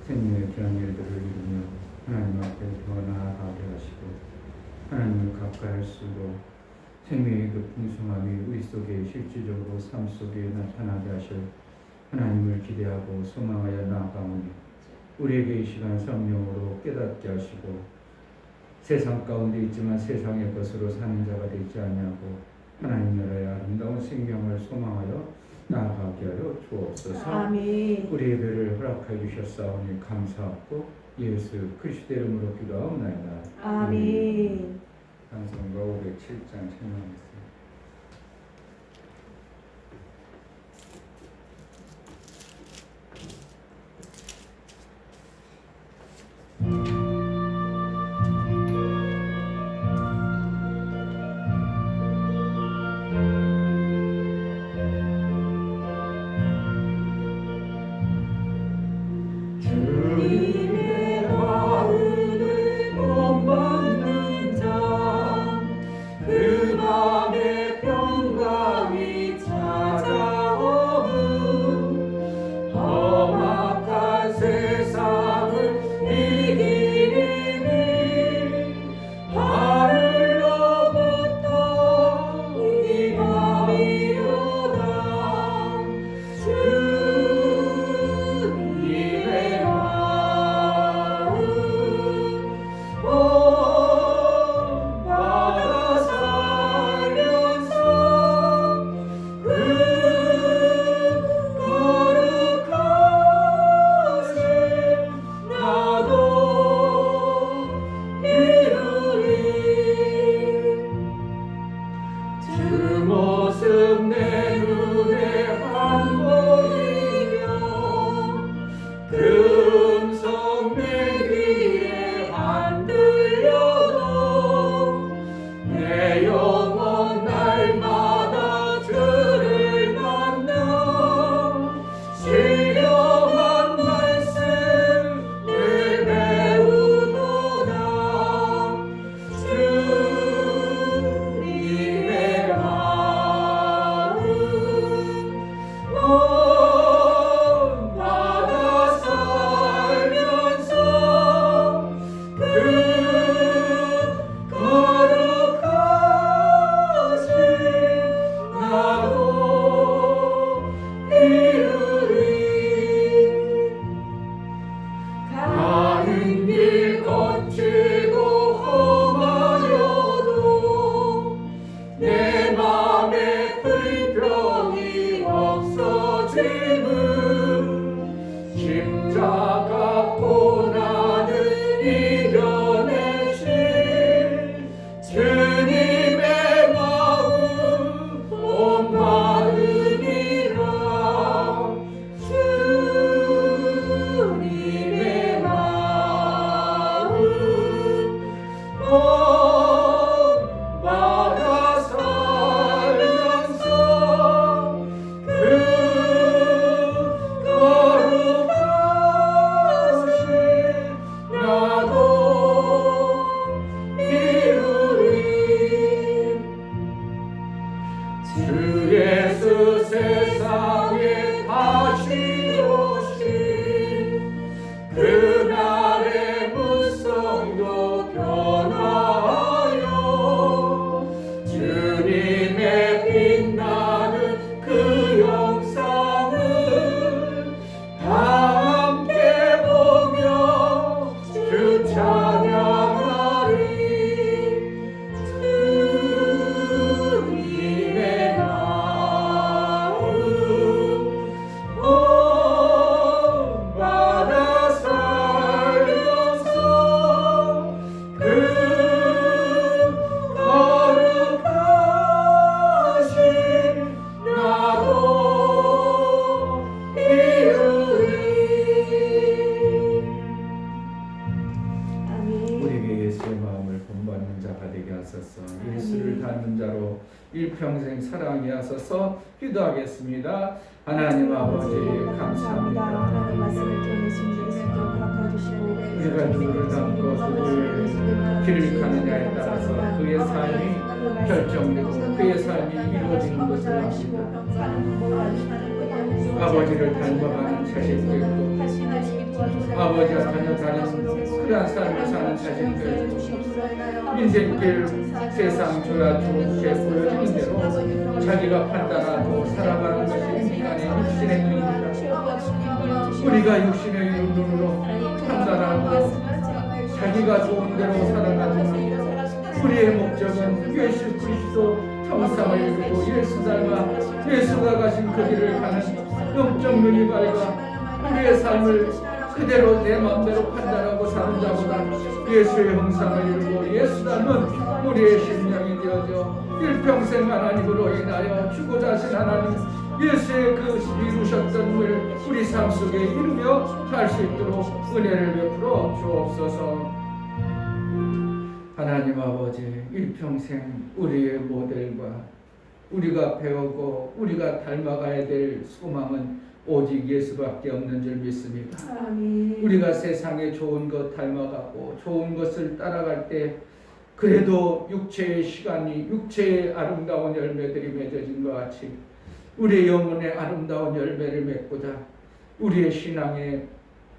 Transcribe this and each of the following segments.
생명의 귀한 일들을 이루며 하나님 앞에 더 나아가게 하시고 하나님을 가까이 할수록 생명의 그 풍성함이 우리 속에 실질적으로 삶 속에 나타나게 하실 하나님을 기대하고 소망하여 나아가오니 우리에게 이 시간 성령으로 깨닫게 하시고 세상 가운데 있지만 세상의 것으로 사는 자가 되지 아니하고 하나님 나라의 아름다운 생명을 소망하여 나아가게 하여 주옵소서. 아멘. 우리 예배를 허락하여 주셨사오니 감사하고 예수 그리스도의 이름으로 기도하옵나이다. 아멘. 찬송가 507장 찬양하겠습니다. 주님의 마음을 못 받는 자, 그 맘에 평강이 찾아오는 험악한 세상을 이기리니 하늘로부터 임함이로다. 주님의 마음 받아 살면서 그 거룩하신 나도 이루리. 주 모습 내 눈에 안 보이며 그 음성 내 귀에 안 들려도 내 영혼 날마다 주를 만나 신령한 말씀 늘 배우도다. 주님의 마음 받아 살면서 그 거룩하신 나도 이루리. 가는 길 거칠고 험하여도 내 맘에 불평이 없어짐은 십자가 고난을 이겨내신 주님의 마음 온마음이라. 주님의 마음 받아 살면서 그 거룩하신 나도 이루리. 주 예수 세상에 다시 오신 그날의 문성도 변화하여 주님의 빛나는 그 영상을 다 함께 보며 주 찬양하리. 주님의 마음 받아 살면서 그 거룩하신 나도 이루리. 아멘. 우리에게 예수의 마음을 본받는 자가 되게 하소서. 예수를 닮은 자로 일평생 사랑하게 하소서. 기도하겠습니다. 하나님 아버지 감사합니다. 하나님 말씀을 통해 예수님 그리스도를 바꿔주시고 우리가 누구를 닮고 누구를 길을 가느냐에 따라서 그의 삶이 결정되고 그의 삶이 이루어지는 것을 압니다. 아버지를 닮아가는 자식도 있고 아버지와 전혀 다른 그러한 삶을 사는 자신들 인생길 세상 줘야 좋게 보여지는 대로 자기가 판단하고 살아가는 것이 인간의 육신의 눈입니다. 우리가 육신의 눈으로 판단하고 자기가 좋은 대로 살아가는 우리의 목적은 예수 그리스도 형상을 이루고 예수 닮아 예수가 가신 그 길을 가는 영적 눈이 밝아 우리의 삶을 그대로 내 마음대로 판단하고 사는 자보다 예수의 형상을 이루고 예수 닮은 우리의 심령이 되어져 일평생 하나님으로 인하여 주고자 하신 하나님 예수의 그 이루셨던 을 우리 삶 속에 이루며 살 수 있도록 은혜를 베풀어 주옵소서. 하나님 아버지 일평생 우리의 모델과 우리가 배우고 우리가 닮아가야 될 소망은 오직 예수밖에 없는 줄 믿습니다. 아멘. 우리가 세상에 좋은 것 닮아가고 좋은 것을 따라갈 때 그래도 육체의 시간이 육체의 아름다운 열매들이 맺어진 것 같이 우리의 영혼의 아름다운 열매를 맺고자 우리의 신앙의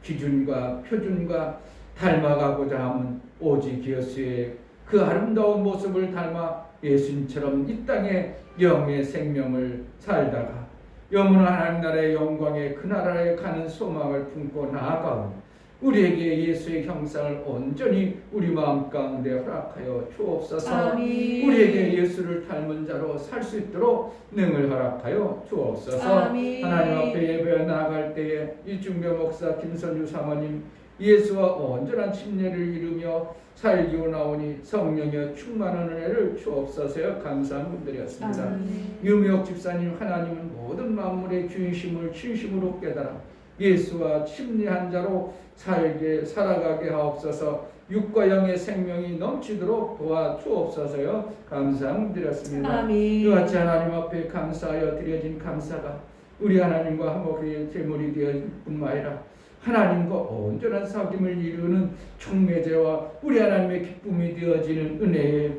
기준과 표준과 닮아가고자 하면 오직 예수의 그 아름다운 모습을 닮아 예수님처럼 이 땅에 영의 생명을 살다가 영원한 하나님 나라의 영광의 그 나라에 가는 소망을 품고 나아가온 우리에게 예수의 형상을 온전히 우리 마음 가운데 허락하여 주옵소서. 아멘. 우리에게 예수를 닮은 자로 살 수 있도록 능을 허락하여 주옵소서. 아멘. 하나님 앞에 예배에 나아갈 때에 이중교 목사 김선유 사모님 예수와 온전한 침례를 이루며 살기로 나오니 성령의 충만한 은혜를 주옵소서. 감사한 분들이었습니다. 유미옥 집사님 하나님은 모든 만물의 주인심을 진심으로 깨달아 예수와 침례한 자로 살아가게 하옵소서. 육과 영의 생명이 넘치도록 도와주옵소서요. 감사함 드렸습니다. 이와 같이 하나님 앞에 감사하여 드려진 감사가 우리 하나님과 화목의 제물이 되어질 뿐만 아니라 하나님과 온전한 사귐을 이루는 총매제와 우리 하나님의 기쁨이 되어지는 은혜의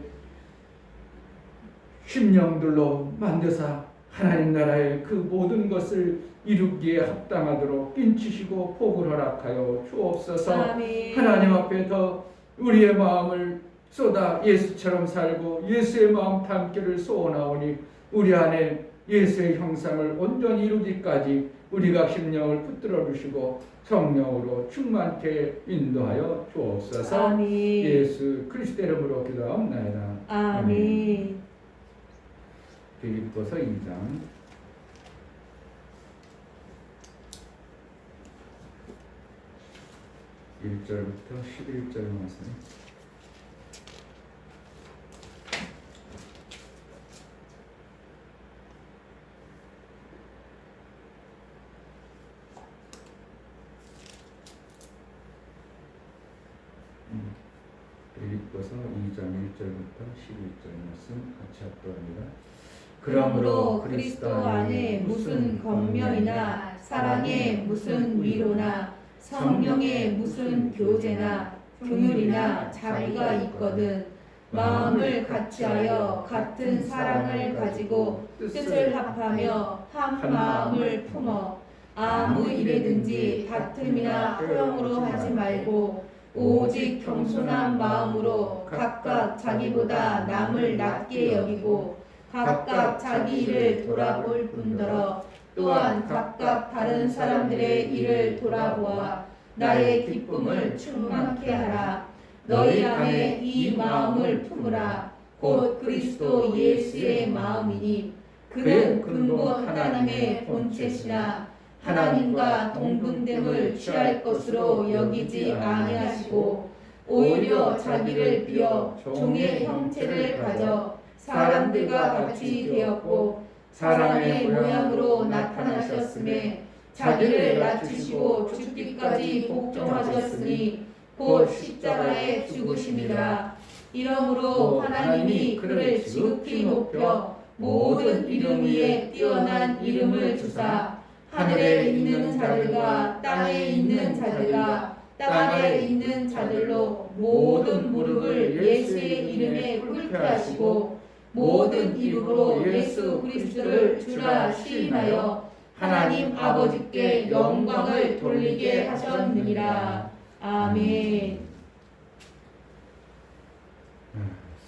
심령들로 만드사 하나님 나라의 그 모든 것을 이루기에 합당하도록 인치시고 복을 허락하여 주옵소서. 아멘. 하나님 앞에 더 우리의 마음을 쏟아 예수처럼 살고 예수의 마음 담기를 소원하오니 우리 안에 예수의 형상을 온전히 이루기까지 우리가 심령을 붙들어 주시고 성령으로 충만케 인도하여 주옵소서. 아멘. 예수 그리스도 이름으로 기도하옵나이다. 아멘. 빌립보서 2장 1절부터 11절 말씀. 빌립보서 2장 1절부터 11절 말씀 같이 합독합니다. 그러므로 그리스도 안에 무슨 권면이나 사랑에 무슨 위로나 성령의 무슨 교제나 긍휼이나 자비가 있거든 마음을 같이하여 같은 사랑을 가지고 뜻을 합하며 한 마음을 품어 아무 일에든지 다툼이나 허용으로 하지 말고 오직 겸손한 마음으로 각각 자기보다 남을 낮게 여기고 각각 자기 일을 돌아볼 뿐더러 또한 각각 다른 사람들의 일을 돌아보아 나의 기쁨을 충만케 하라. 너희 안에 이 마음을 품으라. 곧 그리스도 예수의 마음이니 그는 근본 하나님의 본체시나 하나님과 동등됨을 취할 것으로 여기지 아니하시고 오히려 자기를 비어 종의 형체를 가져 사람들과 같이 되었고 사람의 모양으로 나타나셨음에 자기를 낮추시고 죽기까지 복종하셨으니 곧 십자가에 죽으심이라. 이러므로 하나님이 그를 지극히 높여 모든 이름 위에 뛰어난 이름을 주사 하늘에 있는 자들과 땅에 있는 자들과 땅 아래 있는 자들로 모든 무릎을 예수의 이름에 꿇게 하시고 모든 이름으로 예수 그리스도를 주라 시인하여 하나님 아버지께 영광을 돌리게 하셨느니라. 아멘.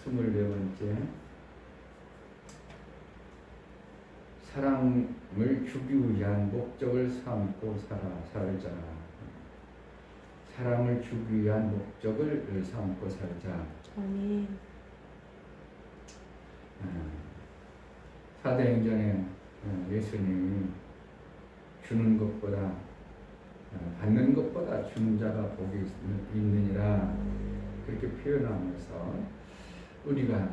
24번째, 사랑을 주기 위한 목적을 삼고 살자. 사랑을 주기 위한 목적을 삼고 살자. 아멘. 사도행전에 예수님이 주는 것보다 받는 것보다 주는 자가 복이 있느니라 그렇게 표현하면서 우리가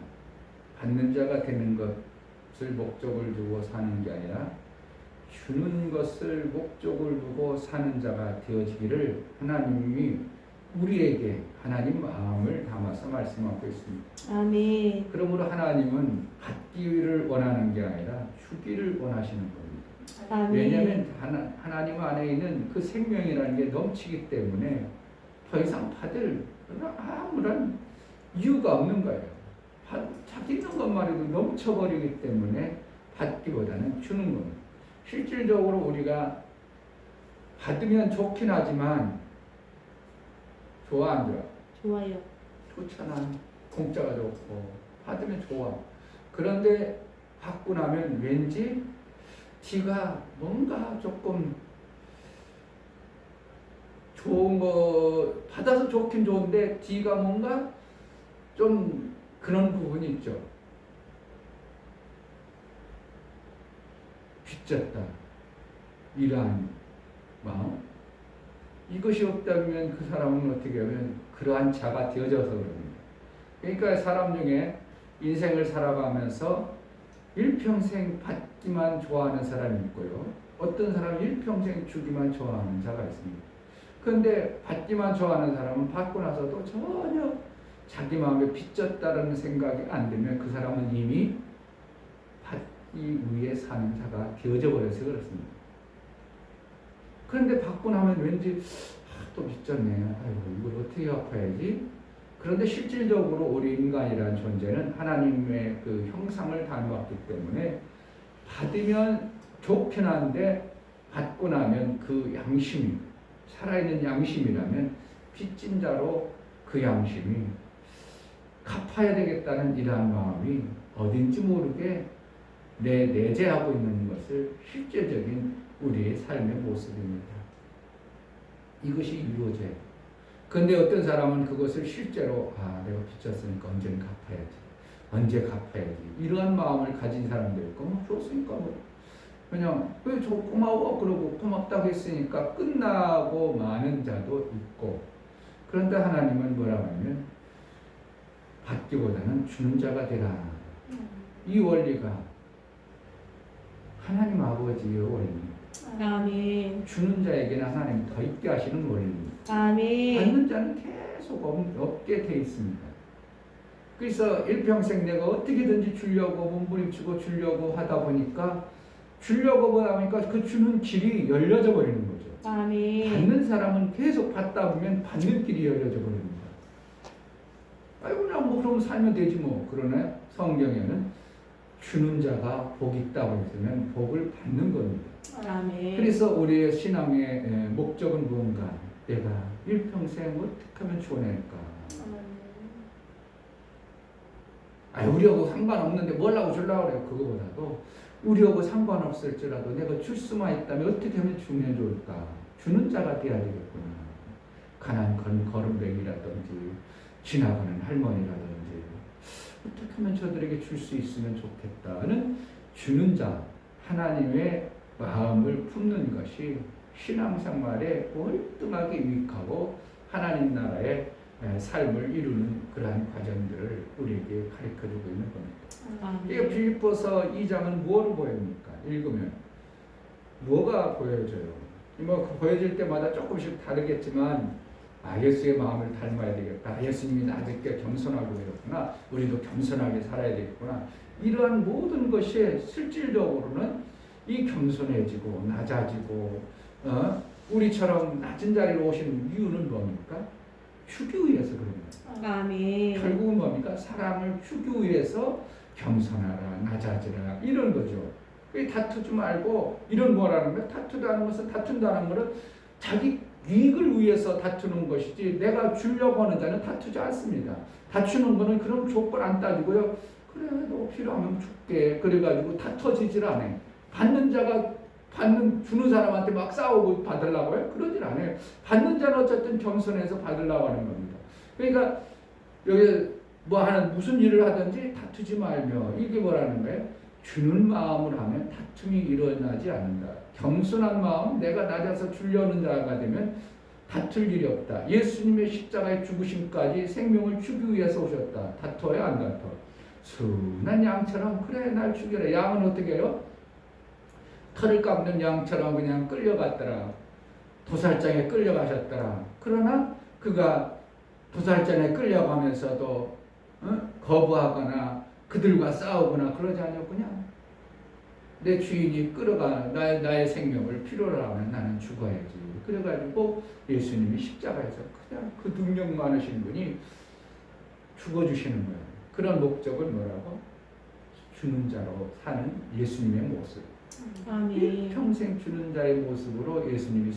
받는 자가 되는 것을 목적을 두고 사는 게 아니라 주는 것을 목적을 두고 사는 자가 되어지기를 하나님이 우리에게 하나님 마음을 담아서 말씀하고 있습니다. 아멘. 그러므로 하나님은 받기를 원하는 게 아니라 주기를 원하시는 겁니다. 아멘. 왜냐하면 하나님 안에 있는 그 생명이라는 게 넘치기 때문에 더 이상 받을 아무런 이유가 없는 거예요. 자기 있는 것만 해도 넘쳐버리기 때문에 받기보다는 주는 겁니다. 실질적으로 우리가 받으면 좋긴 하지만 좋아 안 좋아? 좋아요. 좋잖아. 공짜가 좋고 받으면 좋아. 그런데 받고 나면 왠지 뒤가 뭔가 조금 좋은 거 받아서 좋긴 좋은데 뒤가 뭔가 좀 그런 부분이 있죠. 빚졌다. 이러한 마음. 이것이 없다면 그 사람은 어떻게 하면 그러한 자가 되어져서 그럽니다. 그러니까 사람 중에 인생을 살아가면서 일평생 받기만 좋아하는 사람이 있고요. 어떤 사람은 일평생 주기만 좋아하는 자가 있습니다. 그런데 받기만 좋아하는 사람은 받고 나서도 전혀 자기 마음에 빚졌다는 생각이 안 들면 그 사람은 이미 받기 위해 사는 자가 되어져 버려서 그렇습니다. 그런데 받고 나면 왠지 또 빚졌네. 아이고 이걸 어떻게 갚아야지? 그런데 실질적으로 우리 인간이라는 존재는 하나님의 그 형상을 닮았기 때문에 받으면 좋긴 한데 받고 나면 그 양심이 살아있는 양심이라면 빚진 자로 그 양심이 갚아야 되겠다는 이러한 마음이 어딘지 모르게 내재하고 있는 것을 실제적인 우리의 삶의 모습입니다. 이것이 이루어져요. 그런데 어떤 사람은 그것을 실제로 내가 빚졌으니까 언제는 갚아야지. 언제 갚아야지. 이러한 마음을 가진 사람도 있고 좋으니까 그냥 왜 고마워 그러고 고맙다고 했으니까 끝나고 마는 자도 있고 그런데 하나님은 뭐라고 하면 받기보다는 주는 자가 되라. 이 원리가 하나님 아버지의 원리입니다. 아멘. 주는 자에게는 하나님 더 있게 하시는 원리입니다. 아멘. 받는 자는 계속 없게 돼 있습니다. 그래서 일평생 내가 어떻게든지 주려고 몸부림치고 주려고 하다 보니까 주려고 하니까 그 주는 길이 열려져 버리는 거죠. 아멘. 받는 사람은 계속 받다 보면 받는 길이 열려져 버립니다. 아이고 그냥 그럼 살면 되지 뭐. 그러나 성경에는 주는 자가 복이 있다고 했으면 복을 받는 겁니다. 아멘. 그래서 우리의 신앙의 목적은 무언가? 내가 일평생 어떻게 하면 주어낼까? 우리하고 상관없는데 뭘라고 주려고 그래요. 그거보다도 우리하고 상관없을지라도 내가 줄 수만 있다면 어떻게 하면 주면 좋을까? 주는 자가 돼야 되겠구나. 가난 거름뱅이라든지 지나가는 할머니라든지 어떻게 하면 저들에게 줄 수 있으면 좋겠다는 주는 자, 하나님의 마음을 품는 것이 신앙생활에 월등하게 유익하고 하나님 나라의 삶을 이루는 그러한 과정들을 우리에게 가르쳐주고 있는 겁니다. 이게 빌립보서 2장은 뭐로 보입니까? 읽으면 뭐가 보여져요? 보여질 때마다 조금씩 다르겠지만 예수의 마음을 닮아야 되겠다. 예수님이 낮게 겸손하고 이렇구나. 우리도 겸손하게 살아야 되겠구나. 이러한 모든 것이 실질적으로는 이 겸손해지고 낮아지고 우리처럼 낮은 자리로 오시는 이유는 뭡니까? 주기 위해서 그럽니다. 아멘. 결국은 뭡니까? 사람을 주기 위해서 겸손하라, 낮아지라 이런 거죠. 다투지 말고 이런 뭐라는 거야? 다투다는 것은 다툰다는 것은 자기 이익을 위해서 다투는 것이지 내가 주려고 하는 자는 다투지 않습니다. 다투는 거는 그런 조건 안 따지고요. 그래 너 필요하면 줄게. 그래가지고 다퉈지질 않아. 받는 자가 주는 사람한테 막 싸우고 받으려고요? 그러질 않아요. 받는 자는 어쨌든 겸손해서 받으려고 하는 겁니다. 그러니까 여기 무슨 일을 하든지 다투지 말며 이게 뭐라는 거예요? 주는 마음을 하면 다툼이 일어나지 않는다. 겸손한 마음, 내가 낮아서 주려는 자가 되면 다툴 일이 없다. 예수님의 십자가의 죽으심까지 생명을 주기 위해서 오셨다. 다퉈요, 안 다퉈? 순한 양처럼 그래 날 죽여라. 양은 어떻게 해요? 털을 깎는 양처럼 그냥 끌려갔더라. 도살장에 끌려가셨더라. 그러나 그가 도살장에 끌려가면서도 거부하거나 그들과 싸우거나 그러지 않았구나. 내 주인이 끌어가 나의 생명을 필요로 하면 나는 죽어야지. 그래가지고 예수님이 십자가에서 그냥 그 능력 많으신 분이 죽어주시는 거예요. 그런 목적을 뭐라고? 주는 자로 사는 예수님의 모습. 아멘. 평생 주는 자의 모습으로 예수님이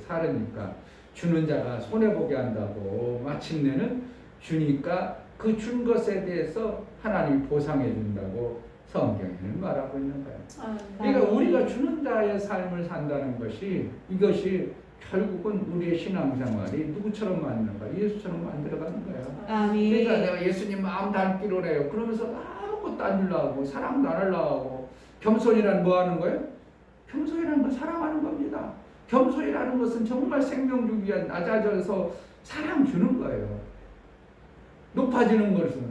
살으니까 주는 자가 손해보게 한다고 마침내는 주니까 그 준 것에 대해서 하나님이 보상해 준다고 성경에는 말하고 있는 거예요. 그러니까 우리가 주는 자의 삶을 산다는 것이 이것이 결국은 우리의 신앙생활이 누구처럼 만드는가? 예수처럼 만들어가는 거예요. 아멘. 그러니까 내가 예수님 마음 닮기로 해요. 그러면서 아무것도 안 주려고 하고 사랑도 안 하려고 하고 겸손이란 뭐 하는 거예요? 겸손이라는 건 사랑하는 겁니다. 겸손이라는 것은 정말 생명 주기 위한 낮아져서 사랑 주는 거예요. 높아지는 것은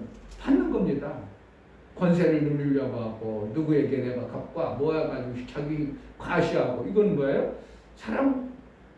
받는 겁니다. 권세를 누리려고 하고 누구에게 내가 갚아 모아가지고 자기 과시하고 이건 뭐예요? 사람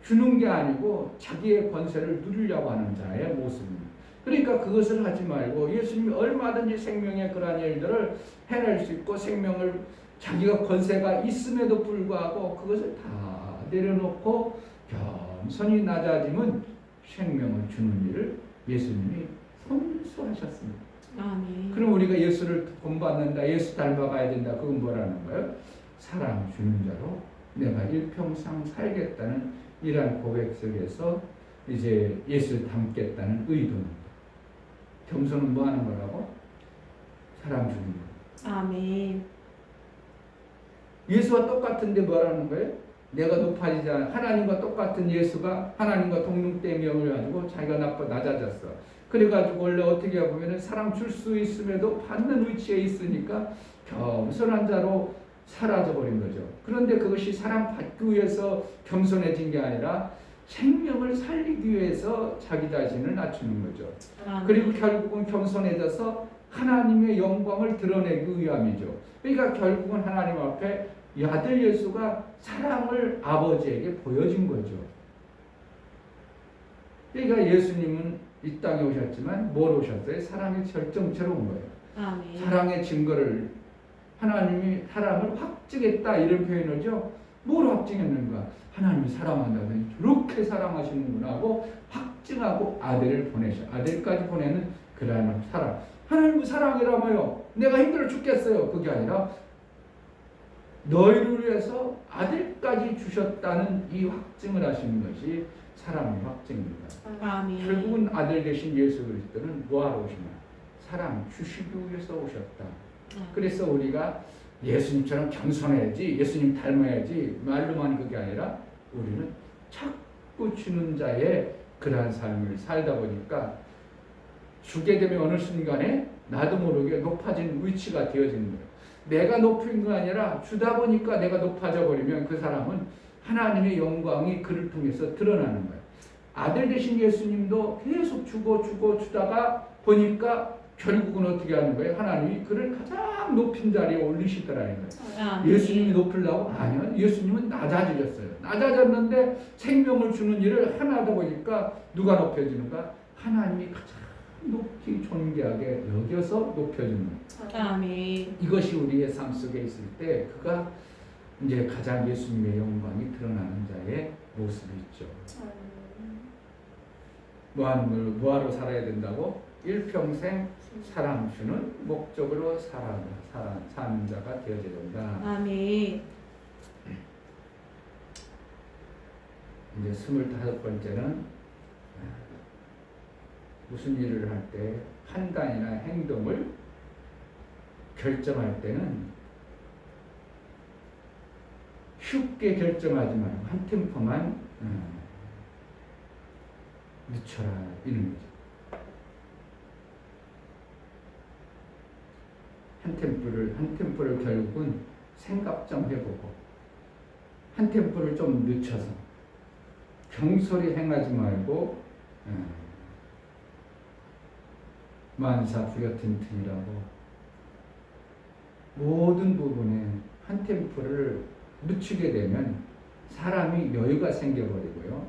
주는 게 아니고 자기의 권세를 누리려고 하는 자의 모습입니다. 그러니까 그것을 하지 말고 예수님이 얼마든지 생명의 그러한 일들을 해낼 수 있고 생명을 자기가 권세가 있음에도 불구하고 그것을 다 내려놓고 겸손히 낮아짐은 생명을 주는 일을 예수님이 선수하셨습니다. 아멘. 그럼 우리가 예수를 본받는다, 예수 닮아가야 된다. 그건 뭐라는 거예요? 사랑 주는 자로 내가 일평생 살겠다는 이러한 고백 속에서 이제 예수를 닮겠다는 의도입니다. 겸손은 뭐 하는 거라고? 사랑 주는 거. 아멘. 예수와 똑같은데 뭐라는 거예요? 내가 높아지지 않아. 하나님과 똑같은 예수가 하나님과 동등됨을 가지고 자기가 낮아졌어. 그래가지고 원래 어떻게 보면은 사랑 줄 수 있음에도 받는 위치에 있으니까 겸손한 자로 사라져버린 거죠. 그런데 그것이 사랑 받기 위해서 겸손해진 게 아니라 생명을 살리기 위해서 자기 자신을 낮추는 거죠. 아멘. 그리고 결국은 겸손해져서 하나님의 영광을 드러내기 위함이죠. 그러니까 결국은 하나님 앞에 이 아들 예수가 사랑을 아버지에게 보여준 거죠. 그러니까 예수님은 이 땅에 오셨지만 뭘 오셨어요? 사랑의 절정체로 온 거예요. 아멘. 사랑의 증거를 하나님이 사랑을 확증했다 이런 표현이죠. 뭘 확증했는가? 하나님이 사랑한다더니 저렇게 사랑하시는구나 하고 확증하고 아들을 아들까지 보내는 그러한 사랑. 하나님의 사랑이라며요. 내가 힘들어 죽겠어요. 그게 아니라 너희를 위해서 아들까지 주셨다는 이 확증을 하시는 것이 사랑의 확증입니다. 아멘. 결국은 아들 되신 예수 그리스도는 뭐하러 오시나? 사랑 주시기 위해서 오셨다. 그래서 우리가 예수님처럼 겸손해야지, 예수님 닮아야지 말로만 그게 아니라 우리는 자꾸 주는 자의 그러한 삶을 살다 보니까 주게 되면 어느 순간에 나도 모르게 높아진 위치가 되어지는 거예요. 내가 높은 거 아니라 주다 보니까 내가 높아져 버리면 그 사람은 하나님의 영광이 그를 통해서 드러나는 거예요. 아들 되신 예수님도 계속 주다가 보니까 결국은 어떻게 하는 거예요? 하나님이 그를 가장 높은 자리에 올리시더라는 거예요. 아멘. 예수님이 높으려고? 아니요. 예수님은 낮아지셨어요. 낮아졌는데 생명을 주는 일을 하나다 보니까 누가 높여지는가? 하나님이 가장 높이 존귀하게 여겨서 높여주는 거예요. 아멘. 이것이 우리의 삶 속에 있을 때 그가 이제 가장 예수님의 영광이 드러나는 자의 모습이 있죠. 뭐하러 살아야 된다고? 일평생 사랑 주는 목적으로 사는 자가 되어야 된다. 아멘. 이제 25번째는 무슨 일을 할 때 판단이나 행동을 결정할 때는 쉽게 결정하지 말고 한 템포만 늦춰라 이런 거죠. 한 템포를 결국은 생각 좀 해보고 한 템포를 좀 늦춰서 경솔히 행하지 말고 만사부여튼튼이라고 모든 부분에 한 템포를 늦추게 되면 사람이 여유가 생겨버리고요.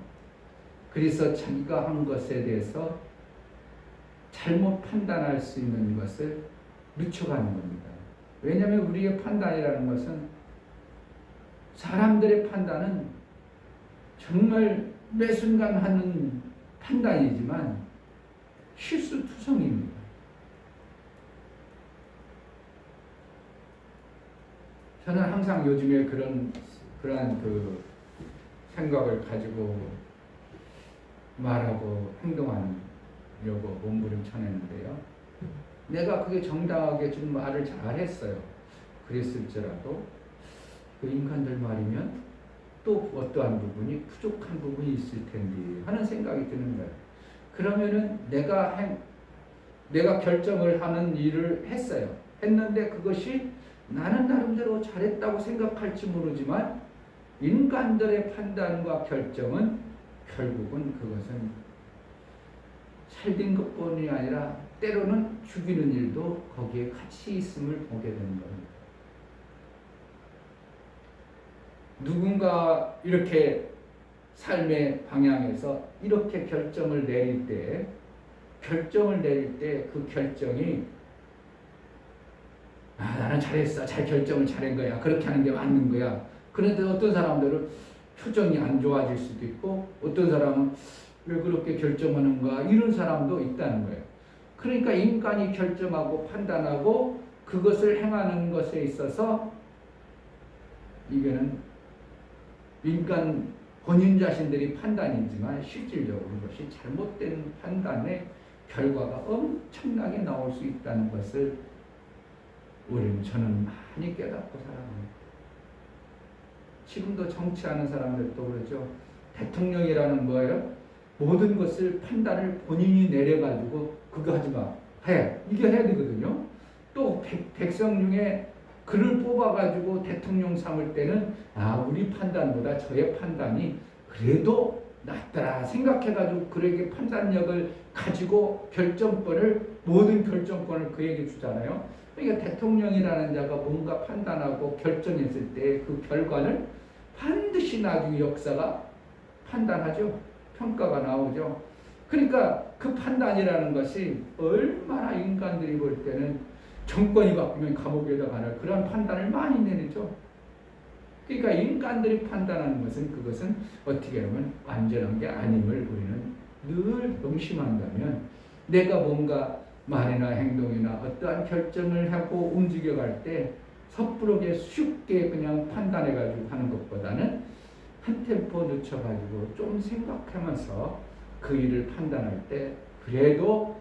그래서 자기가 한 것에 대해서 잘못 판단할 수 있는 것을 늦춰가는 겁니다. 왜냐하면 우리의 판단이라는 것은 사람들의 판단은 정말 매 순간 하는 판단이지만 실수투성입니다. 저는 항상 요즘에 그러한 그 생각을 가지고 말하고 행동하려고 몸부림쳐냈는데요. 내가 그게 정당하게 지금 말을 잘했어요. 그랬을지라도 그 인간들 말이면 또 어떠한 부분이 부족한 부분이 있을 텐데 하는 생각이 드는 거예요. 그러면은 내가 결정을 하는 일을 했어요. 했는데 그것이 나는 나름대로 잘했다고 생각할지 모르지만 인간들의 판단과 결정은 결국은 그것은 살린 것뿐이 아니라 때로는 죽이는 일도 거기에 같이 있음을 보게 되는 겁니다. 누군가 이렇게 삶의 방향에서 이렇게 결정을 내릴 때 그 결정이 나는 잘했어. 잘 결정을 잘한 거야. 그렇게 하는 게 맞는 거야. 그런데 어떤 사람들은 표정이 안 좋아질 수도 있고 어떤 사람은 왜 그렇게 결정하는가 이런 사람도 있다는 거예요. 그러니까 인간이 결정하고 판단하고 그것을 행하는 것에 있어서 이거는 인간 본인 자신들이 판단이지만 실질적으로 그것이 잘못된 판단의 결과가 엄청나게 나올 수 있다는 것을 저는 많이 깨닫고 살아갑니다. 지금도 정치하는 사람들도 그러죠. 대통령이라는 거예요. 모든 것을 판단을 본인이 내려가지고 그거 하지 마. 이게 해야 되거든요. 또 백성 중에 그를 뽑아가지고 대통령 삼을 때는 우리 판단보다 저의 판단이 그래도 낫더라 생각해가지고 그에게 판단력을 가지고 모든 결정권을 그에게 주잖아요. 그러니까 대통령이라는 자가 뭔가 판단하고 결정했을 때 그 결과를 반드시 나중에 역사가 판단하죠. 평가가 나오죠. 그러니까 그 판단이라는 것이 얼마나 인간들이 볼 때는 정권이 바뀌면 감옥에다 가는 그런 판단을 많이 내리죠. 그러니까 인간들이 판단하는 그것은 어떻게 보면 완전한 게 아님을 우리는 늘 명심한다면 내가 뭔가 말이나 행동이나 어떠한 결정을 하고 움직여갈 때 섣부르게 쉽게 그냥 판단해가지고 하는 것보다는 한 템포 늦춰가지고 좀 생각하면서 그 일을 판단할 때 그래도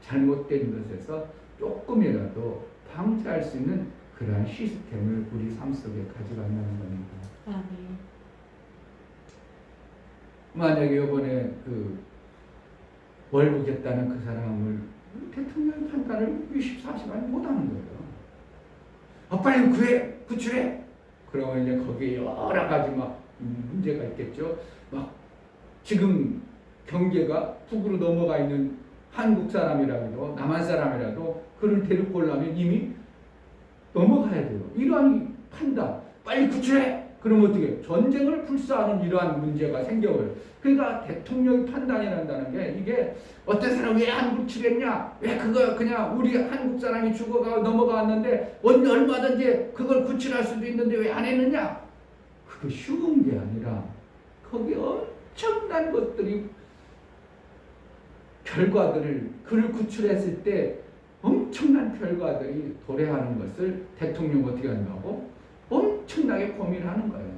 잘못된 것에서 조금이라도 방지할 수 있는 그러한 시스템을 우리 삶 속에 가져간다는 겁니다. 아멘. 만약에 이번에 월북했다는 그 사람을 대통령 판단을 24시간 못하는 거예요. 빨리 구출해. 그러면 이제 거기에 여러 가지 문제가 있겠죠. 지금 경계가 북으로 넘어가 있는 한국 사람이라도 남한 사람이라도 그를 데리고 오려면 이미 넘어가야 돼요. 이러한 판단, 빨리 구출해! 그러면 어떻게 전쟁을 불사하는 이러한 문제가 생겨요. 그러니까 대통령이 판단이란다는 게 이게 어떤 사람이 왜 안 구출했냐? 왜 그거 그냥 우리 한국 사람이 죽어가고 넘어갔는데 얼마든지 그걸 구출할 수도 있는데 왜 안 했느냐? 그게 쉬운 게 아니라 거기에 엄청난 것들이 결과들을 그를 구출했을 때 엄청난 결과들이 도래하는 것을 대통령 어떻게 한다고? 엄청나게 고민하는 거예요.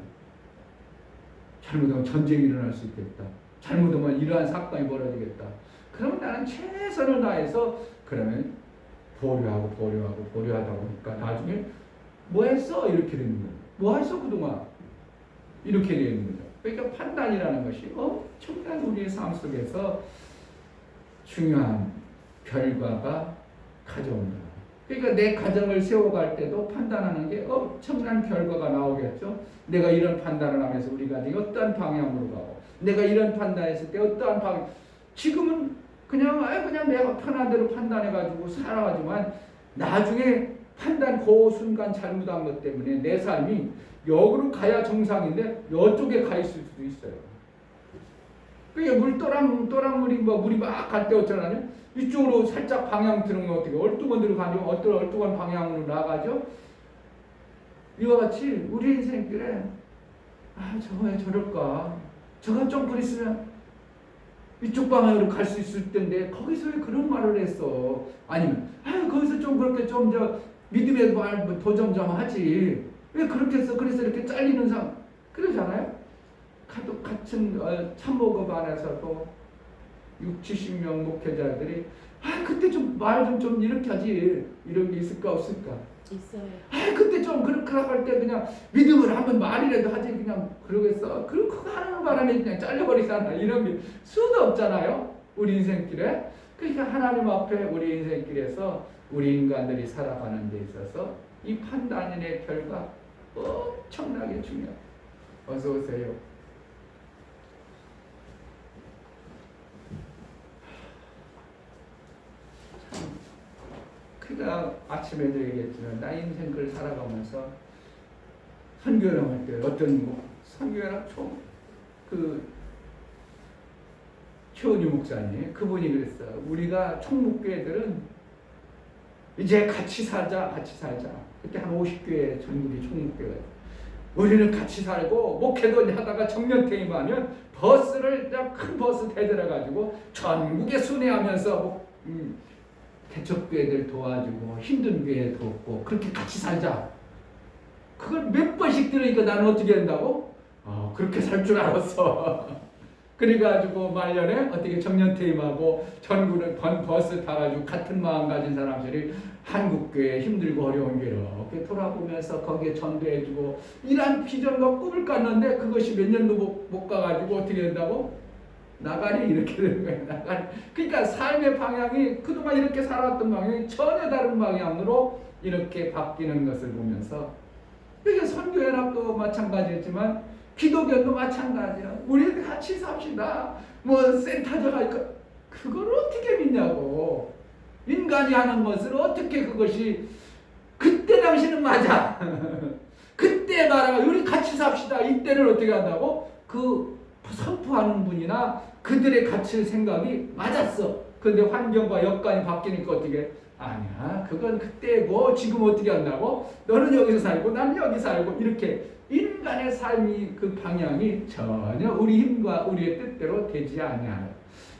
잘못하면 전쟁이 일어날 수 있겠다. 잘못하면 이러한 사건이 벌어지겠다. 그럼 나는 최선을 다해서 그러면 보류하다 보니까 나중에 뭐 했어? 이렇게 되는 거예요. 뭐 했어 그동안? 이렇게 되는 거죠. 그러니까 판단이라는 것이 엄청난 우리의 삶 속에서 중요한 결과가 가져온다. 그러니까 내 가정을 세워갈 때도 판단하는 게 엄청난 결과가 나오겠죠. 내가 이런 판단을 하면서 우리 가정이 어떠한 방향으로 가고, 내가 이런 판단했을 때 어떠한 방향. 지금은 그냥 내가 편한 대로 판단해가지고 살아가지만 나중에 판단 그 순간 잘못한 것 때문에 내 삶이 역으로 가야 정상인데 이쪽에 가 있을 수도 있어요. 그게 또랑물이 물이 막 갈 때 어쩌나요? 이쪽으로 살짝 방향 틀으면 어떻게 얼뚜건드로 가죠? 얼뚜건 방향으로 나가죠? 이와 같이 우리 인생길에 저거 왜 저럴까? 저가 좀 그랬으면 이쪽 방향으로 갈 수 있을 텐데 거기서 왜 그런 말을 했어? 아니면 거기서 좀 그렇게 좀 믿음의 말 도점 좀 하지. 왜 그렇게 했어? 그래서 이렇게 잘리는 상황 그러잖아요. 같은 참모급 안에서도 60-70명 목회자들이 그때 좀 말 좀 이렇게 하지 이런 게 있을까 없을까? 있어요. 그때 좀 그렇게 할 때 그냥 믿음을 한번 말이라도 하지 그냥 그러겠어. 그거 하는 바람에 그냥 잘려버리잖아. 이런 게 수도 없잖아요. 우리 인생길에. 그러니까 하나님 앞에 우리 인생길에서 우리 인간들이 살아가는 데 있어서 이 판단의 결과 엄청나게 중요해요. 어서 오세요. 그러니까 아침에도 얘기했지만 나 인생 글 살아가면서 선교를 할 때 어떤 선교회랑 최원희 목사님 그분이 그랬어. 우리가 총목교회들은 이제 같이 살자. 그때 한 50교회 전국이 총목교회가 우리는 같이 살고 목회도 하다가 정년퇴임하면 버스를 큰 버스 대들어가지고 전국에 순회하면서 개척교회들 도와주고 힘든 교회 돕고 그렇게 같이 살자. 그걸 몇 번씩 들으니까 나는 어떻게 한다고? 그렇게 살 줄 알았어. 그래가지고 말년에 어떻게 정년퇴임하고 전국을 버스 타가지고 같은 마음 가진 사람들이 한국교회 힘들고 어려운 교회 이렇게 돌아보면서 거기에 전도해주고 이런 비전과 꿈을 꿨는데 그것이 몇 년도 못 가가지고 어떻게 된다고? 나가리 이렇게 되는 거예요. 나가리. 그러니까 삶의 방향이 그동안 이렇게 살았던 방향이 전혀 다른 방향으로 이렇게 바뀌는 것을 보면서 이게 선교연합도 마찬가지였지만 기독교도 마찬가지야. 우리 같이 삽시다. 센터자가 있고 그걸 어떻게 믿냐고. 인간이 하는 것을 어떻게 그것이 그때 당시는 맞아. 그때 말하면 우리 같이 삽시다. 이때는 어떻게 한다고? 그 선포하는 분이나 그들의 가치 생각이 맞았어. 그런데 환경과 여건이 바뀌니까 어떻게? 아니야. 그건 그때고 지금 어떻게 한다고? 너는 여기서 살고 나는 여기 살고 이렇게 인간의 삶이 그 방향이 전혀 우리 힘과 우리의 뜻대로 되지 아니하는.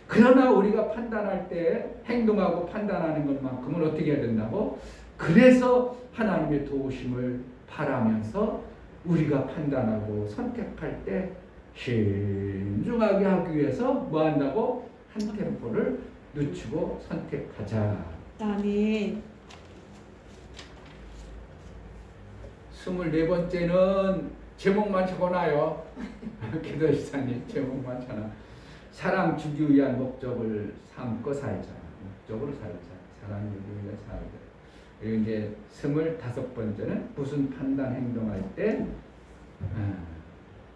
그러나 우리가 판단할 때 행동하고 판단하는 것만큼은 어떻게 해야 된다고? 그래서 하나님의 도우심을 바라면서 우리가 판단하고 선택할 때 신중하게 하기 위해서 뭐 한다고? 한 템포를 늦추고 선택하자. 아멘. 24번째는 제목만 적어놔요. 기도시사님 제목만 적어놔. 사랑 주기 위한 목적을 삼고 살자. 목적으로 살자. 사랑 주기 위해 살자. 그리고 이제 25번째는 무슨 판단 행동할 때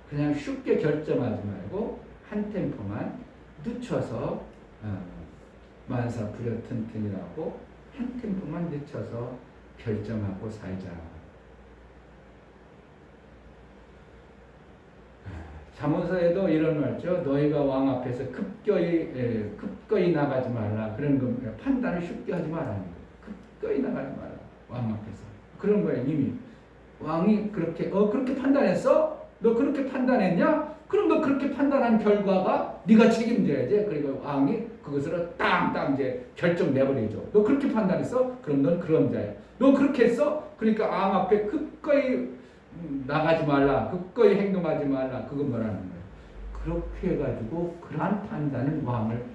그냥 쉽게 결정하지 말고 한 템포만 늦춰서 만사 부려튼튼이라고 한 템포만 늦춰서 결정하고 살자. 잠언서에도 이런 말죠. 너희가 왕 앞에서 급거이 나가지 말라. 그런 겁니다. 판단을 쉽게 하지 말라는 거예요. 급거이 나가지 말라. 왕 앞에서. 그런 거예요. 이미 왕이 그렇게 판단했어? 너 그렇게 판단했냐? 그럼 너 그렇게 판단한 결과가 네가 책임져야지. 그리고 왕이 그것을 땅땅 이제 결정 내버리죠. 너 그렇게 판단했어? 그럼 넌 그런 자야. 너 그렇게 했어? 그러니까 왕 앞에 그거이 나가지 말라, 그거이 행동하지 말라. 그건 뭐라는 거예요? 그렇게 해가지고 그러한 판단은 왕을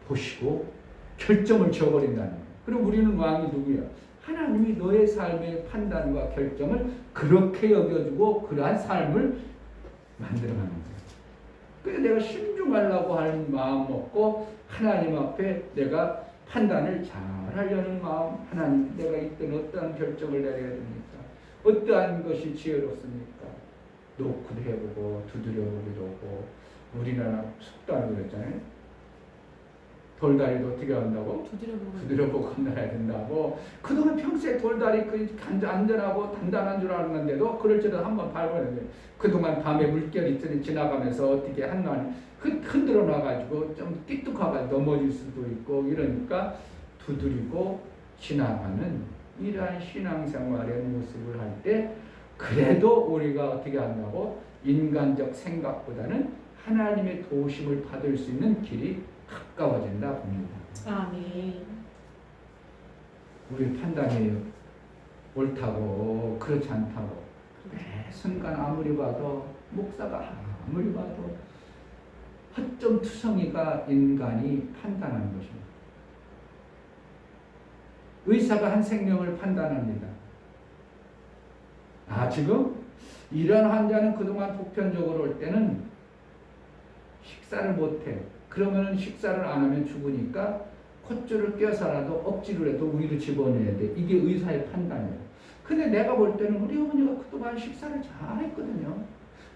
보시고 결정을 지어버린다는 거예요. 그리고 우리는 왕이 누구야? 하나님이 너의 삶의 판단과 결정을 그렇게 여겨주고 그러한 삶을 만들어가는 거예요. 그래서 내가 신중하려고 하는 마음 먹고 하나님 앞에 내가 판단을 잘 하려는 마음, 하나님 내가 이때 어떠한 결정을 내려야 됩니까? 어떠한 것이 지혜롭습니까? 노크도 해보고 두드려보기도 하고 우리나라 속담이 그랬잖아요. 돌다리도 어떻게 한다고? 두드려보고 건너야 된다고. 그동안 평소에 돌다리 안전하고 단단한 줄 알았는데도 그럴지라도 한번 밟아내요. 그동안 밤에 물결이 지나가면서 어떻게 한날 흔들어 놔가지고 좀 끼뚝하가 넘어질 수도 있고 이러니까 두드리고 지나가는 이러한 신앙생활의 모습을 할 때 그래도 우리가 어떻게 한다고? 인간적 생각보다는 하나님의 도우심을 받을 수 있는 길이 가까워진다 봅니다. 아멘. 우리 판단이 옳다고 그렇지 않다고 매 순간 아무리 봐도 목사가 아무리 봐도 허점투성이가 인간이 판단하는 것입니다. 의사가 한 생명을 판단합니다. 지금 이런 환자는 그동안 보편적으로 올 때는 식사를 못해. 그러면 식사를 안 하면 죽으니까 콧줄을 껴서라도 억지로 해도 우리를 집어넣어야 돼. 이게 의사의 판단이에요. 근데 내가 볼 때는 우리 어머니가 그동안 식사를 잘 했거든요.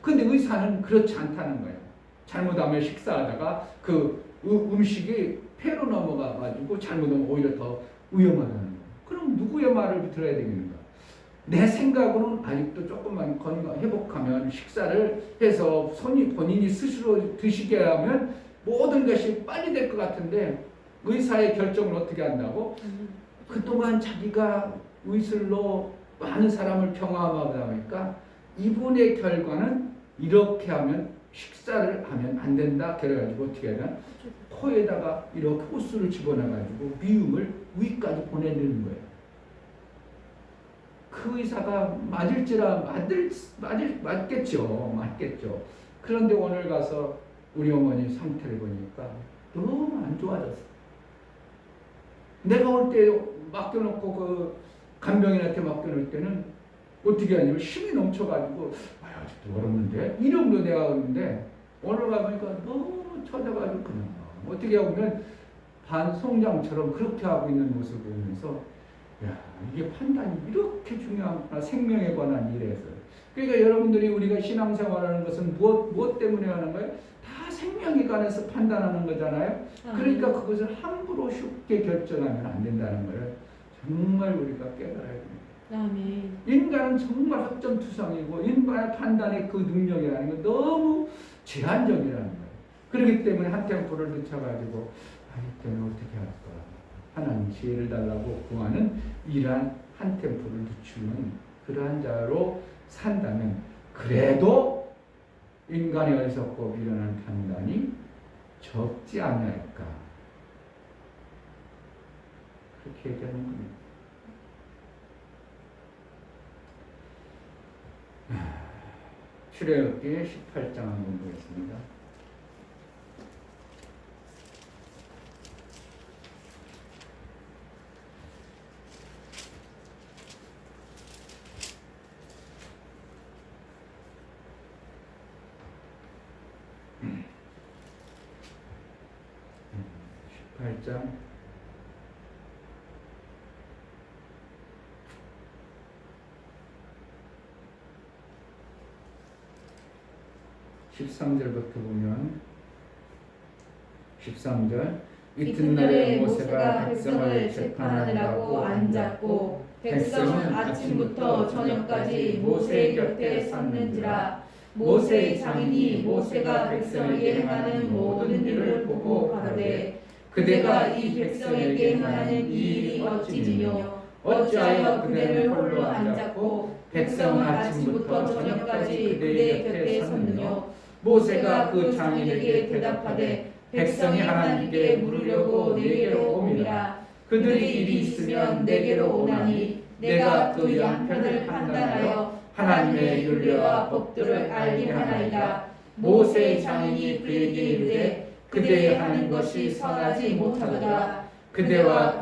근데 의사는 그렇지 않다는 거예요. 잘못하면 식사하다가 그 음식이 폐로 넘어가가지고 잘못하면 오히려 더 위험하다는 거예요. 그럼 누구의 말을 들어야 되겠는가? 내 생각으로는 아직도 조금만 회복하면 식사를 해서 본인이 스스로 드시게 하면 모든 것이 빨리 될 것 같은데 의사의 결정을 어떻게 한다고? 그동안 자기가 의술로 많은 사람을 경험하다 보니까 이분의 결과는 이렇게 하면 식사를 하면 안 된다. 그래가지고 어떻게 하면 코에다가 이렇게 호스를 집어넣어가지고 미움을 위까지 보내는 거예요. 그 의사가 맞겠죠. 그런데 오늘 가서 우리 어머니 상태를 보니까 너무 안 좋아졌어. 내가 올 때 맡겨놓고 그 간병인한테 맡겨놓을 때는 어떻게 하냐면 힘이 넘쳐가지고 아직도 어렵는데 이 정도 내가 오는데 오늘 가보니까 너무 처져가지고 그냥 어떻게 보면 반송장처럼 그렇게 하고 있는 모습을 보면서 이게 판단이 이렇게 중요하구나. 생명에 관한 일에서. 그러니까 여러분들이 우리가 신앙생활하는 것은 무엇 때문에 하는 거예요? 다 생명에 관해서 판단하는 거잖아요. 그러니까 그것을 함부로 쉽게 결정하면 안 된다는 거예요. 정말 우리가 깨달아야 됩니다. 아멘. 인간은 정말 허점투성이고 인간의 판단의 그 능력이라는 건 너무 제한적이라는 거예요. 그렇기 때문에 한 템포를 늦춰가지고 이때는 어떻게 할까? 하나님 지혜를 달라고 구하는 이러한 한 템포를 늦추는 그러한 자로 산다면 그래도 인간의 어리석고 미련한 판단이 적지 않을까 그렇게 얘기하는 겁니다. 출애굽기 18장 한번 보겠습니다. 장 13절부터 보면 13절 이튿날에 모세가 백성을 재판하느라고 앉았고 백성은 아침부터 저녁까지 모세 곁에 섰는지라 모세의 장인이 모세가 백성에게 행하는 모든 일을 보고 가로되 그대가 이 백성에게 행하는 이 일이 어찌니며 어찌하여 그대를 홀로 앉았고 백성은 아침부터 저녁까지 그대 곁에 섰느뇨 모세가 그 장인에게 대답하되 백성이 하나님께 물으려고 내게로 옴이라. 그들이 일이 있으면 내게로 오나니 내가 그 양편을 판단하여 하나님의 율례와 법도를 알게 하나이다. 모세의 장인이 그에게 이르되 그대의 하는 것이 선하지 못하도다. 그대와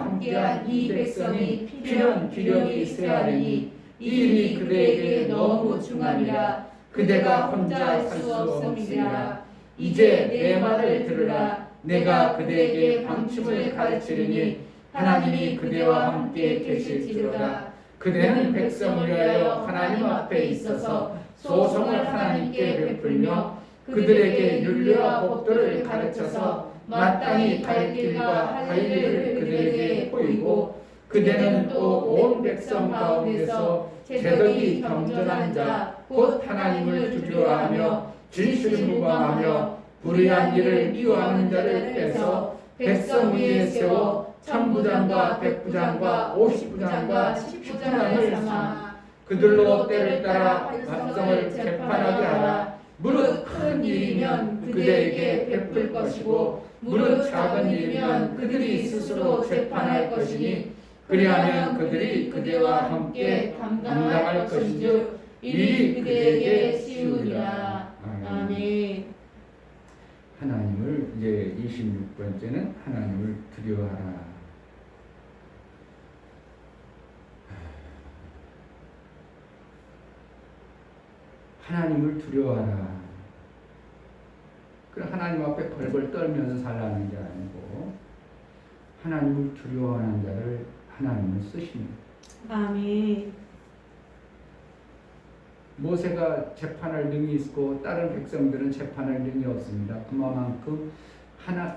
함께한 이 백성이 필연 기력이 쇠하리니 이 일이 그대에게 너무 중함이라. 그대가 혼자 할 수 없음이니라. 이제 내 말을 들으라. 내가 그대에게 방침을 가르치리니 하나님이 그대와 함께 계실지로다. 그대는 백성을 위하여 하나님 앞에 있어서 소송을 하나님께 베풀며 그들에게 율례와 법도를 가르쳐서 마땅히 갈 길과 할 일을 그들에게 보이고 그대는 또 온 백성 가운데서 제덕이 겸손한 자 곧 하나님을 두려워하며 진실을 무방하며 불의한 일을 미워하는 자를 빼서 백성 위에 세워 천부장과 백부장과 50부장과 10부장을 삼아 그들로 때를 따라 백성을 재판하게 하라. 무릇 큰 일이면 그대에게 베풀 것이고 무릇 작은 일이면 그들이 스스로 재판할 것이니 그리하면 그들이 그대와 함께 감당할 것인즉 일이 그대에게 쉬우리라. 아멘. 하나님을 이제 26번째는 하나님을 두려워하라. 하나님을 두려워하라. 그 하나님 앞에 벌벌 떨면서 살라는 게 아니고 하나님을 두려워하는 자를 하나님은 쓰십니다. 아멘. 모세가 재판할 능이 있고 다른 백성들은 재판할 능이 없습니다. 그만큼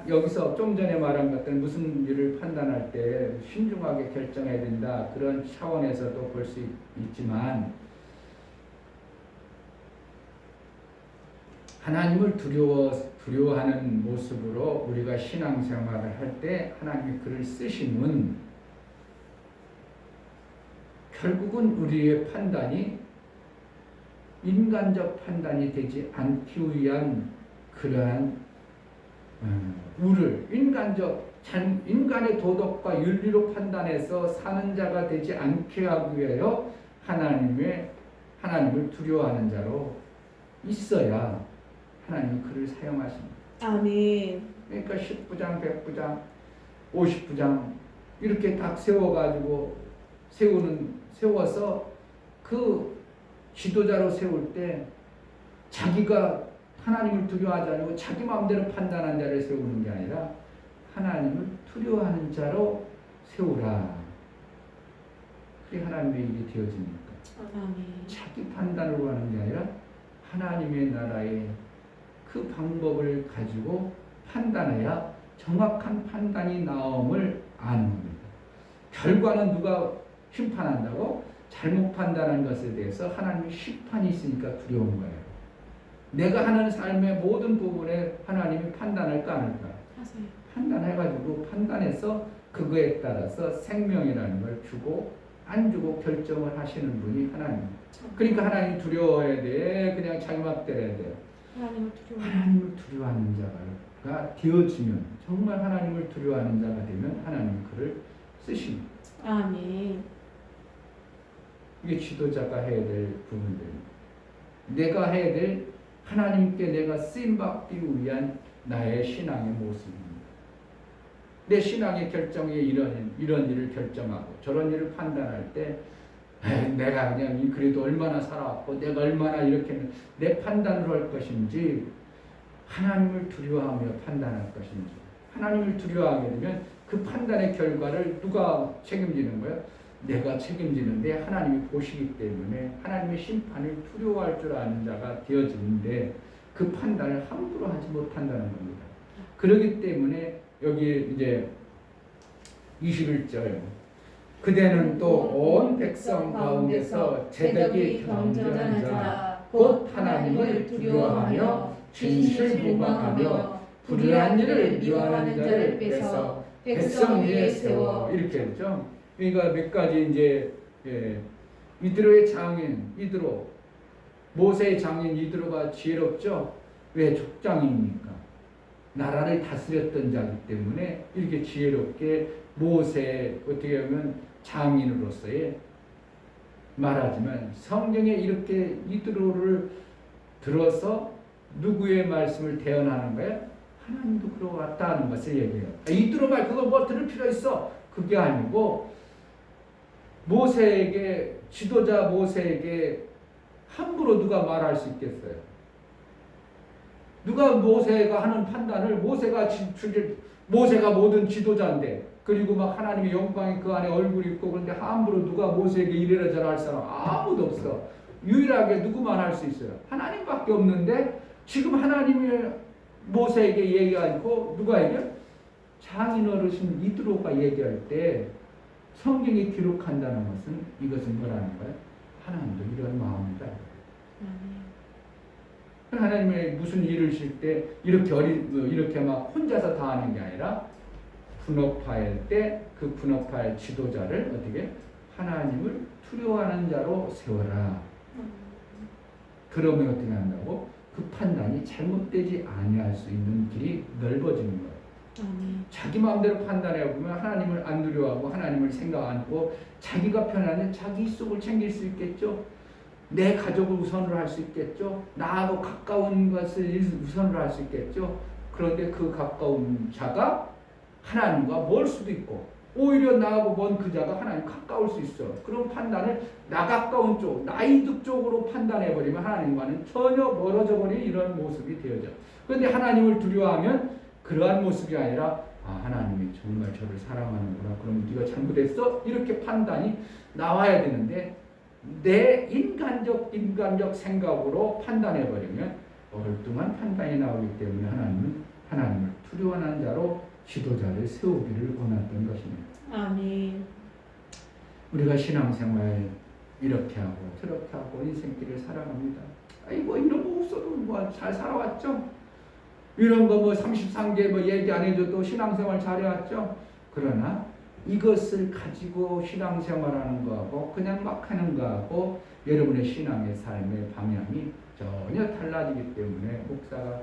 여기서 좀 전에 말한 것들 무슨 일을 판단할 때 신중하게 결정해야 된다. 그런 차원에서도 볼 수 있지만 하나님을 두려워하는 모습으로 우리가 신앙생활을 할 때 하나님이 그를 쓰심은 결국은 우리의 판단이 인간적 판단이 되지 않기 위한 그러한 인간의 도덕과 윤리로 판단해서 사는 자가 되지 않게 하기 위하여 하나님을 두려워하는 자로 있어야 하나님이 그를 사용하십니다. 아멘. 그러니까 10부장, 100부장, 50부장 이렇게 딱 세워가지고 세워서 그 지도자로 세울 때 자기가 하나님을 두려워하지 않고 자기 마음대로 판단한 자를 세우는 게 아니라 하나님을 두려워하는 자로 세우라. 그게 하나님의 일이 되어집니까? 아멘. 자기 판단으로 하는 게 아니라 하나님의 나라의 그 방법을 가지고 판단해야 정확한 판단이 나옴을 아는 겁니다. 결과는 누가 심판한다고? 잘못 판단한 것에 대해서 하나님의 심판이 있으니까 두려운 거예요. 내가 하는 삶의 모든 부분에 하나님이 판단할까 안 할까? 하세요. 판단해가지고 판단해서 그거에 따라서 생명이라는 걸 주고 안 주고 결정을 하시는 분이 하나님입니다. 그러니까 하나님 두려워해야 돼. 그냥 자기 맘대로 해야 돼요. 하나님을 두려워하는 자가 되어지면 정말 하나님을 두려워하는 자가 되면 하나님 그를 쓰십니다. 아멘. 이게 지도자가 해야 될 부분들입니다. 내가 해야 될 하나님께 내가 쓰임받기 위한 나의 신앙의 모습입니다. 내 신앙의 결정에 이런 일을 결정하고 저런 일을 판단할 때 내가 그냥 그래도 얼마나 살아왔고 내가 얼마나 이렇게 내 판단으로 할 것인지 하나님을 두려워하며 판단할 것인지 하나님을 두려워하게 되면 그 판단의 결과를 누가 책임지는 거예요? 내가 책임지는데 하나님이 보시기 때문에 하나님의 심판을 두려워할 줄 아는 자가 되어지는데 그 판단을 함부로 하지 못한다는 겁니다. 그렇기 때문에 여기 이제 21절 그대는 또 온 백성 가운데서 제덕이 겸손한 자 곧 하나님을 두려워하며 진실무방하며 불의한 일을 미워하는 자를 빼서 백성 위에 세워 이렇게 했죠. 그러니까 몇 가지 이제 이드로의 장인 이드로 모세의 장인 이드로가 지혜롭죠? 왜? 족장이니까. 나라를 다스렸던 자기 때문에 이렇게 지혜롭게 모세 어떻게 보면 장인으로서의 말하지만 성경에 이렇게 이드로를 들어서 누구의 말씀을 대언하는 거야? 하나님도 그러고 왔다는 것을 얘기해요. 이드로 말 그거 뭐 들을 필요 있어? 그게 아니고 모세에게 지도자 모세에게 함부로 누가 말할 수 있겠어요? 누가 모세가 하는 판단을 모세가 모든 지도자인데 그리고 막 하나님의 영광이 그 안에 얼굴이 있고 그런데 함부로 누가 모세에게 이래라 저래라 할 사람 아무도 없어. 유일하게 누구만 할 수 있어요? 하나님밖에 없는데 지금 하나님이 모세에게 얘기하고 누가 얘기해? 장인 어르신 이드로가 얘기할 때 성경이 기록한다는 것은 이것은 뭐라는 거예요? 하나님도 이런 마음이다. 하나님의 무슨 일을 쉴 때 이렇게 막 혼자서 다 하는 게 아니라 분업할 때 그 분업할 지도자를 어떻게 하나님을 투려하는 자로 세워라. 그러면 어떻게 한다고? 그 판단이 잘못되지 아니할 수 있는 길이 넓어지는 거예요. 자기 마음대로 판단해 보면 하나님을 안 두려워하고 하나님을 생각 안 하고 자기가 편하면 자기 속을 챙길 수 있겠죠. 내 가족을 우선으로 할 수 있겠죠. 나하고 가까운 것을 우선으로 할 수 있겠죠. 그런데 그 가까운 자가 하나님과 멀 수도 있고 오히려 나하고 먼 그 자가 하나님 가까울 수 있어. 그런 판단을 나 가까운 쪽, 나이득 쪽으로 판단해버리면 하나님과는 전혀 멀어져 버린 이런 모습이 되어져. 그런데 하나님을 두려워하면 그러한 모습이 아니라 하나님이 정말 저를 사랑하는구나. 그럼 네가 잘못했어? 이렇게 판단이 나와야 되는데 내 인간적 생각으로 판단해버리면 얼뚱한 판단이 나오기 때문에 하나님은 하나님을 두려워하는 자로 지도자를 세우기를 원했던 것입니다. 아멘. 우리가 신앙생활 이렇게 하고 저렇게 하고 인생길을 살아갑니다. 아이고 이런 거 없어도 뭐 잘 살아왔죠. 이런 거 뭐 33개 뭐 얘기 안 해줘도 신앙생활 잘해왔죠. 그러나 이것을 가지고 신앙생활하는 거하고 그냥 막 하는 거하고 여러분의 신앙의 삶의 방향이 전혀 달라지기 때문에 목사가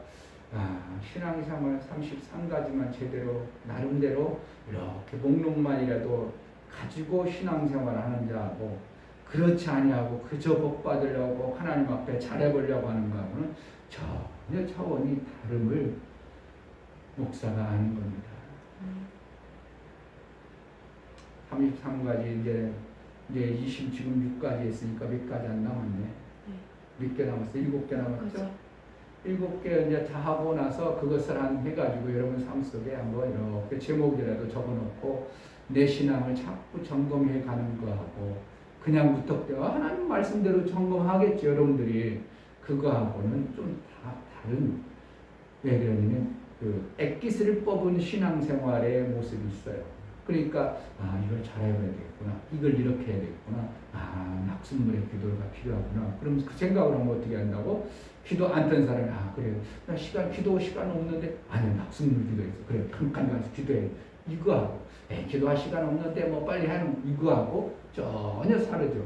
신앙생활 33가지만 제대로 나름대로 이렇게 목록만이라도 가지고 신앙생활을 하는 자하고 그렇지 아니하고 그저 복 받으려고 하나님 앞에 잘해보려고 하는 거하고는 전혀 차원이 다름을 목사가 아는 겁니다. 33가지 이제 20 지금 6가지 했으니까 몇 가지 안 남았네. 몇 개 남았어? 7개 남았죠? 7개 이제 다 하고 나서 그것을 해가지고 여러분 삶 속에 한번 이렇게 제목이라도 적어놓고 내 신앙을 자꾸 점검해 가는 거하고 그냥 무턱대고 하나님 말씀대로 점검하겠죠. 여러분들이 그거하고는 좀 다 다른 왜 그러냐면 그 액기스를 뽑은 신앙생활의 모습이 있어요. 그러니까 이걸 잘해야 되겠구나. 이걸 이렇게 해야 되겠구나. 낙순물의 기도가 필요하구나. 그럼 그 생각을 하면 어떻게 한다고? 기도 안 된 사람이 그래요. 나 기도 시간 없는데 아니야 낙순물 기도했어. 그래 잠깐 가서 기도해. 이거하고 기도할 시간 없는데 뭐 빨리 하는 이거하고 전혀 다르죠.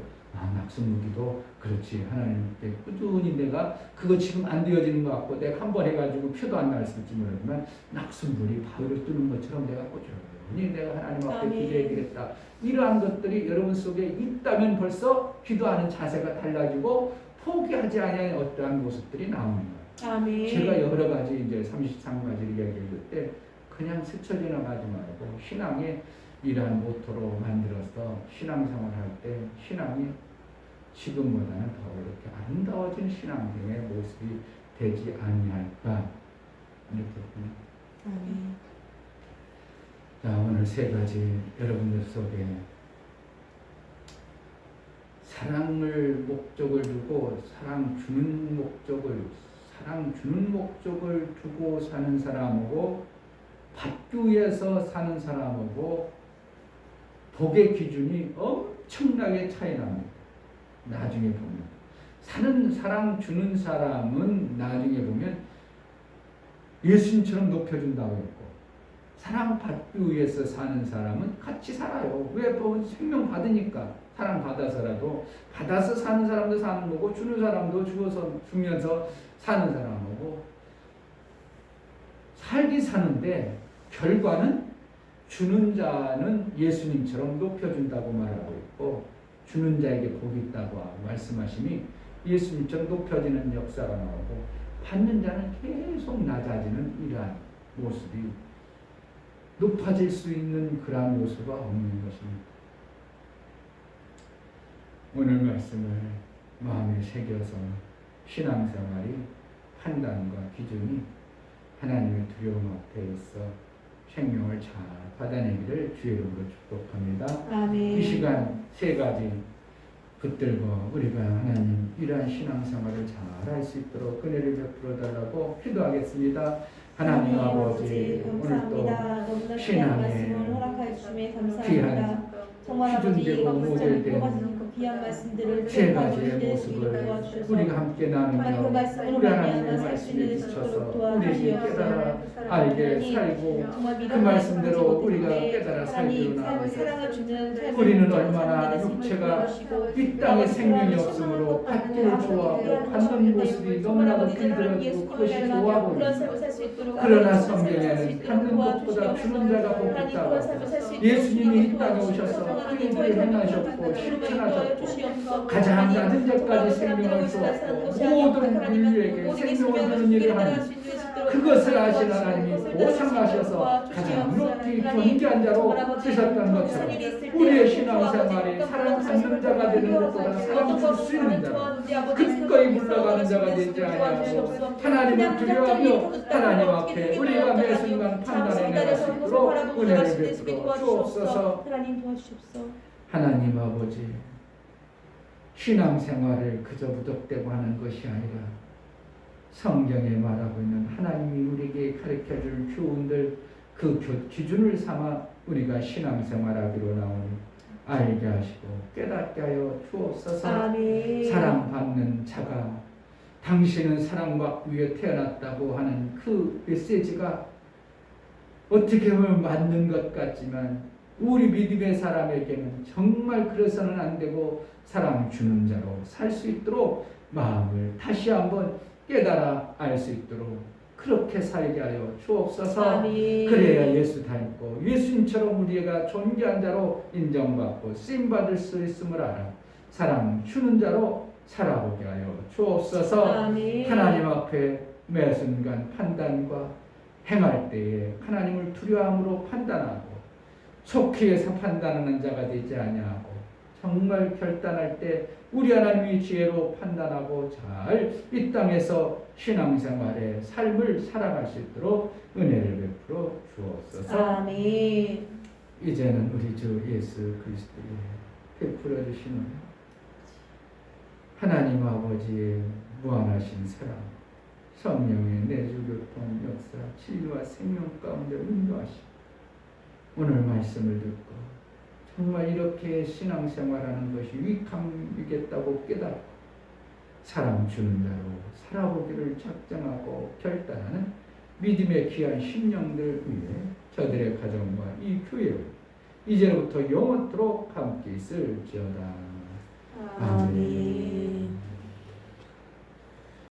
낙순물 기도 그렇지. 하나님께 꾸준히 내가 그거 지금 안 되어지는 것 같고 내가 한번 해가지고 표도 안 났을지 모르지만 낙순물이 바위를 뚫는 것처럼 내가 꾸준히 내가 하나님 앞에 기도해야 되겠다. 이러한 것들이 여러분 속에 있다면 벌써 기도하는 자세가 달라지고 포기하지 않은 어떠한 모습들이 나오는 거예요. 아멘. 제가 여러 가지 이제 33가지를 얘기할 때 그냥 스쳐 지나가지 말고 신앙의 이러한 모토로 만들어서 신앙생활 할 때 신앙이 지금보다는 더 이렇게 아름다워진 신앙생의 모습이 되지 아니할까 이렇게 봅니다. 아멘. 자, 오늘 3가지 여러분들 속에 사랑을 목적을 두고 사랑 주는 목적을 두고 사는 사람하고 받기 위해서 사는 사람하고 복의 기준이 엄청나게 차이 납니다. 나중에 보면 사랑 주는 사람은 나중에 보면 예수님처럼 높여준다고 했고 사랑받기 위해서 사는 사람은 같이 살아요. 왜? 생명 받으니까 사랑 받아서라도 받아서 사는 사람도 사는 거고 주는 사람도 주면서 사는 사람이고 살기 사는데 결과는 주는 자는 예수님처럼 높여준다고 말하고 있고 주는 자에게 복이 있다고 말씀하시니 예수님처럼 높여지는 역사가 나오고 받는 자는 계속 낮아지는 이러한 모습이 높아질 수 있는 그러한 요소가 없는 것입니다. 오늘 말씀을 마음에 새겨서 신앙생활이 판단과 기준이 하나님의 두려움 앞에 있어 생명을 잘 받아내기를 주의 이름으로 축복합니다. 아멘. 이 시간 세 가지 붙들고 우리가 하나님 이러한 신앙생활을 잘 할 수 있도록 은혜를 베풀어 달라고 기도하겠습니다. 하나님 아버지 오늘도 감사합니다. 너무나 귀한 신앙의 말씀을 허락하여 주심에 감사합니다. 귀한 정말 아버지 기준되고 이거 모델된 가진 그 귀한 말씀들을 세 전하고 가지의 있을 수 있도록 모습을 도와주셔서 우리가 함께 정말 그 나누며 말씀으로 우리 말미암아 하나님의 살 수 말씀에 있는 비춰서 도록 우리에게 도와주시옵소서. 깨달아 알게 살고 정말 그 말씀대로 우리가 깨달아 하나님 살기로 나오고 사랑을 주는 삶을 우리는 주는 얼마나 삶을 되게 육체가 도와주시고 이 땅에 생명이 없으므로 받기를 좋아하고 받는 모습이 너무나도 길들어지고 그것이 좋아 보이고 그러나 성경에는 받는 것보다 주는 자가 복있다고 예수님이 이 땅에 오셔서 그 일을 행하셨고 실천하셨고 가장 낮은 데까지 생명을 주었고 모든 인류에게 생명을 주는 일을 하는 그것을 아신 하나님이 보상하셔서 가장 높이 존귀한 자로 쓰셨던 것처럼 우리의 신앙생활이 사랑 받는 자가 되는 것보다 사랑 줄 수 있는 자 기꺼이 물러가는 자가 되지 아니하고 하나님을 두려워하며 하나님 앞에 우리가 매 순간 판단해 나갈 수 있도록 은혜를 베풀어 주옵소서. 하나님 도와주십시오. 하나님 아버지 신앙생활을 그저 무턱대고 하는 것이 아니라 성경에 말하고 있는 하나님이 우리에게 가르쳐줄 교훈들 그 기준을 삼아 우리가 신앙생활하기로 나오니 알게 하시고 깨닫게 하여 주옵소서. 아멘. 사랑받는 자가 당신은 사랑받기 위해 태어났다고 하는 그 메시지가 어떻게 보면 맞는 것 같지만 우리 믿음의 사람에게는 정말 그래서는 안 되고 사랑 주는 자로 살 수 있도록 마음을 다시 한번 깨달아 알 수 있도록 그렇게 살게 하여 주옵소서. 아멘. 그래야 예수 닮고 예수님처럼 우리가 존귀한 자로 인정받고 쓰임받을 수 있음을 알아 사랑 주는 자로 살아보게 하여 주옵소서. 아멘. 하나님 앞에 매 순간 판단과 행할 때에 하나님을 두려움으로 판단하고 속히 해서 판단하는 자가 되지 아니하고 정말 결단할 때 우리 하나님이 지혜로 판단하고 잘 이 땅에서 신앙생활의 삶을 살아갈 수 있도록 은혜를 베풀어 주옵소서. 아멘. 이제는 우리 주 예수 그리스도의 베풀어 주시는 하나님 아버지의 무한하신 사랑, 성령의 내주교통 역사, 진리와 생명 가운데 인도하시고 오늘 말씀을 듣고 정말 이렇게 신앙생활하는 것이 위감이겠다고 깨닫고 사랑 주는 자로 살아보기를 작정하고 결단하는 믿음의 귀한 심령들 위해 저들의 가정과 이 교회를 이제부터 영원토록 함께 있을지어다. 아멘.